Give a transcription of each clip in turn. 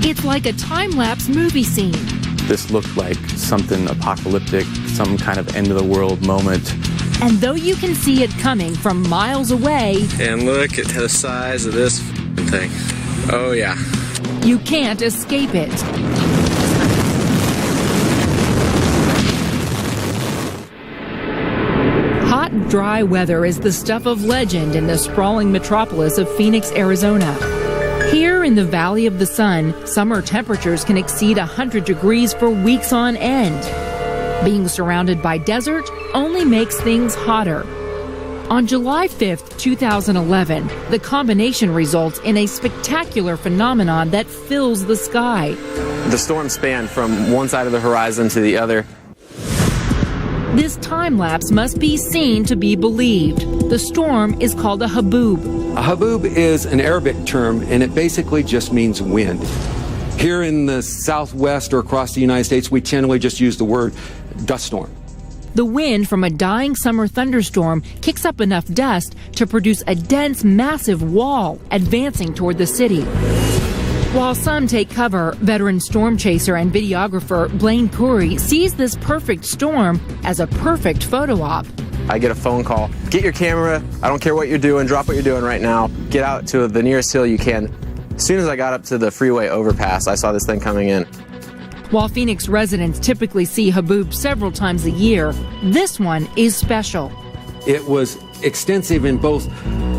It's like a time-lapse movie scene. This looked like something apocalyptic, some kind of end-of-the-world moment. And though you can see it coming from miles away... And look at the size of this thing. Oh, yeah. You can't escape it. Hot, dry weather is the stuff of legend in the sprawling metropolis of Phoenix, Arizona. Here in the Valley of the Sun, summer temperatures can exceed 100 degrees for weeks on end. Being surrounded by desert only makes things hotter. On July 5th, 2011, the combination results in a spectacular phenomenon that fills the sky. The storm spanned from one side of the horizon to the other. This time-lapse must be seen to be believed. The storm is called a haboob. A haboob is an Arabic term, and it basically just means wind. Here in the Southwest or across the United States, we generally just use the word dust storm. The wind from a dying summer thunderstorm kicks up enough dust to produce a dense, massive wall advancing toward the city. While some take cover, veteran storm chaser and videographer Blaine Curry sees this perfect storm as a perfect photo op. I get a phone call. Get your camera. I don't care what you're doing. Drop what you're doing right now. Get out to the nearest hill you can. As soon as I got up to the freeway overpass, I saw this thing coming in. While Phoenix residents typically see haboob several times a year, this one is special. It was extensive in both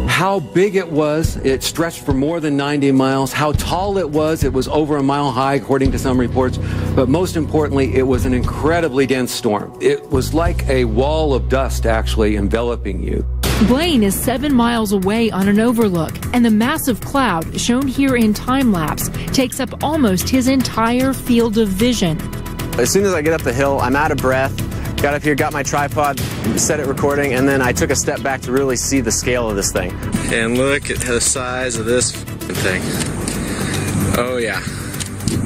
how big it was, it stretched for more than 90 miles, how tall it was over a mile high according to some reports, but most importantly, it was an incredibly dense storm. It was like a wall of dust actually enveloping you. Blaine is 7 miles away on an overlook, and the massive cloud, shown here in time-lapse, takes up almost his entire field of vision. As soon as I get up the hill, I'm out of breath. Got up here, got my tripod, set it recording, and then I took a step back to really see the scale of this thing. And look at the size of this thing. Oh, yeah.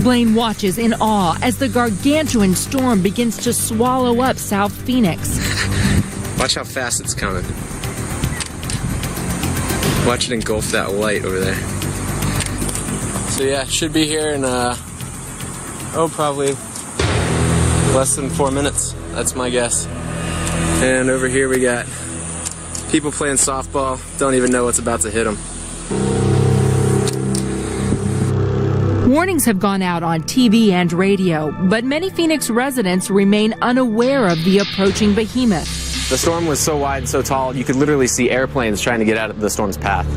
Blaine watches in awe as the gargantuan storm begins to swallow up South Phoenix. Watch how fast it's coming. Watch it engulf that light over there. So yeah, should be here in, probably less than 4 minutes. That's my guess. And over here we got people playing softball. Don't even know what's about to hit them. Warnings have gone out on TV and radio, but many Phoenix residents remain unaware of the approaching behemoth. The storm was so wide and so tall, you could literally see airplanes trying to get out of the storm's path.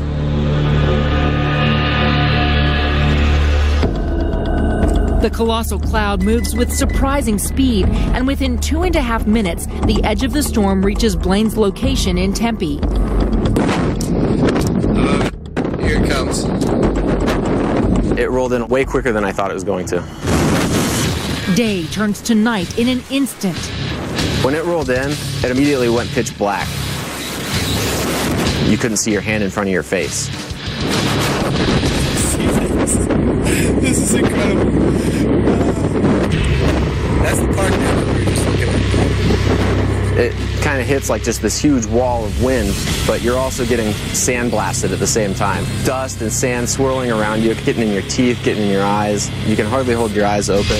The colossal cloud moves with surprising speed, and within 2.5 minutes, the edge of the storm reaches Blaine's location in Tempe. Here it comes. It rolled in way quicker than I thought it was going to. Day turns to night in an instant. When it rolled in, it immediately went pitch black. You couldn't see your hand in front of your face. This is incredible. That's the park now we were just looking at. It kind of hits like just this huge wall of wind, but you're also getting sandblasted at the same time. Dust and sand swirling around you, getting in your teeth, getting in your eyes. You can hardly hold your eyes open.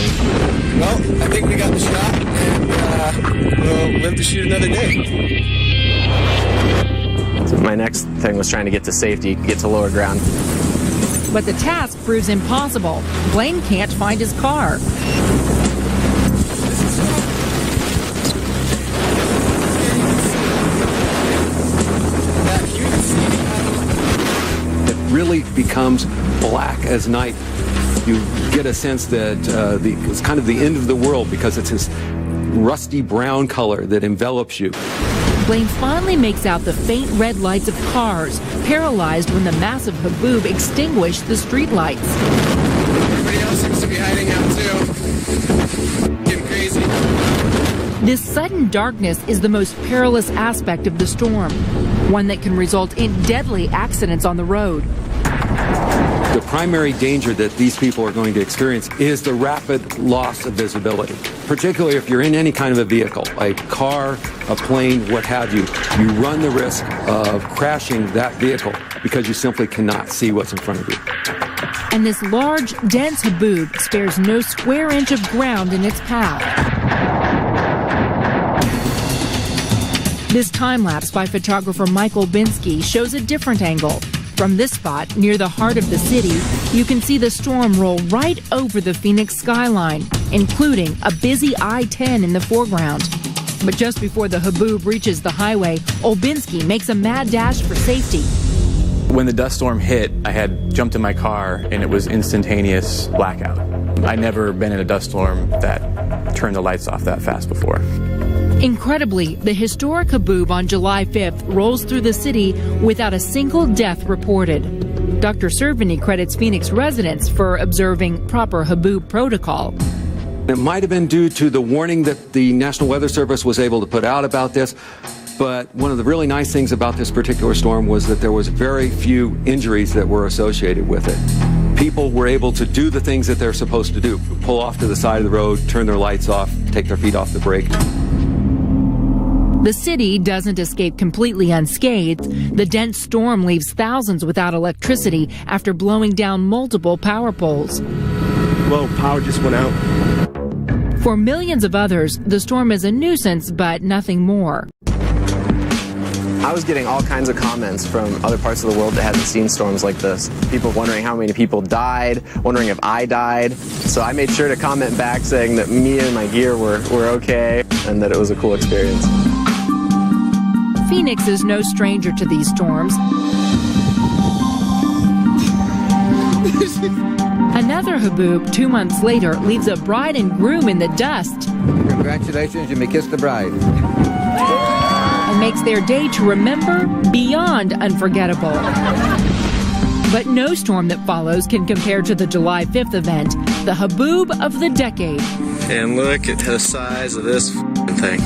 Well, I think we got the shot, and we'll live to shoot another day. So my next thing was trying to get to safety, get to lower ground. But the task proves impossible. Blaine can't find his car. It really becomes black as night. You get a sense that it's kind of the end of the world because it's this rusty brown color that envelops you. Blaine finally makes out the faint red lights of cars, paralyzed when the massive haboob extinguished the streetlights. Everybody else seems to be hiding out too. Getting crazy. This sudden darkness is the most perilous aspect of the storm, one that can result in deadly accidents on the road. The primary danger that these people are going to experience is the rapid loss of visibility, particularly if you're in any kind of a vehicle, a car, a plane, what have you. You run the risk of crashing that vehicle because you simply cannot see what's in front of you. And this large, dense haboob spares no square inch of ground in its path. This time-lapse by photographer Michael Binsky shows a different angle. From this spot, near the heart of the city, you can see the storm roll right over the Phoenix skyline, including a busy I-10 in the foreground. But just before the haboob reaches the highway, Olbinski makes a mad dash for safety. When the dust storm hit, I had jumped in my car and it was instantaneous blackout. I'd never been in a dust storm that turned the lights off that fast before. Incredibly, the historic haboob on July 5th rolls through the city without a single death reported. Dr. Cerveny credits Phoenix residents for observing proper haboob protocol. It might have been due to the warning that the National Weather Service was able to put out about this, but one of the really nice things about this particular storm was that there was very few injuries that were associated with it. People were able to do the things that they're supposed to do: pull off to the side of the road, turn their lights off, take their feet off the brake. The city doesn't escape completely unscathed. The dense storm leaves thousands without electricity after blowing down multiple power poles. Well, power just went out. For millions of others, the storm is a nuisance, but nothing more. I was getting all kinds of comments from other parts of the world that hadn't seen storms like this. People wondering how many people died, wondering if I died. So I made sure to comment back saying that me and my gear were okay and that it was a cool experience. Phoenix is no stranger to these storms. Another haboob 2 months later leaves a bride and groom in the dust. Congratulations, you may kiss the bride. And makes their day to remember beyond unforgettable. But no storm that follows can compare to the July 5th event, the haboob of the decade. And look at the size of this thing.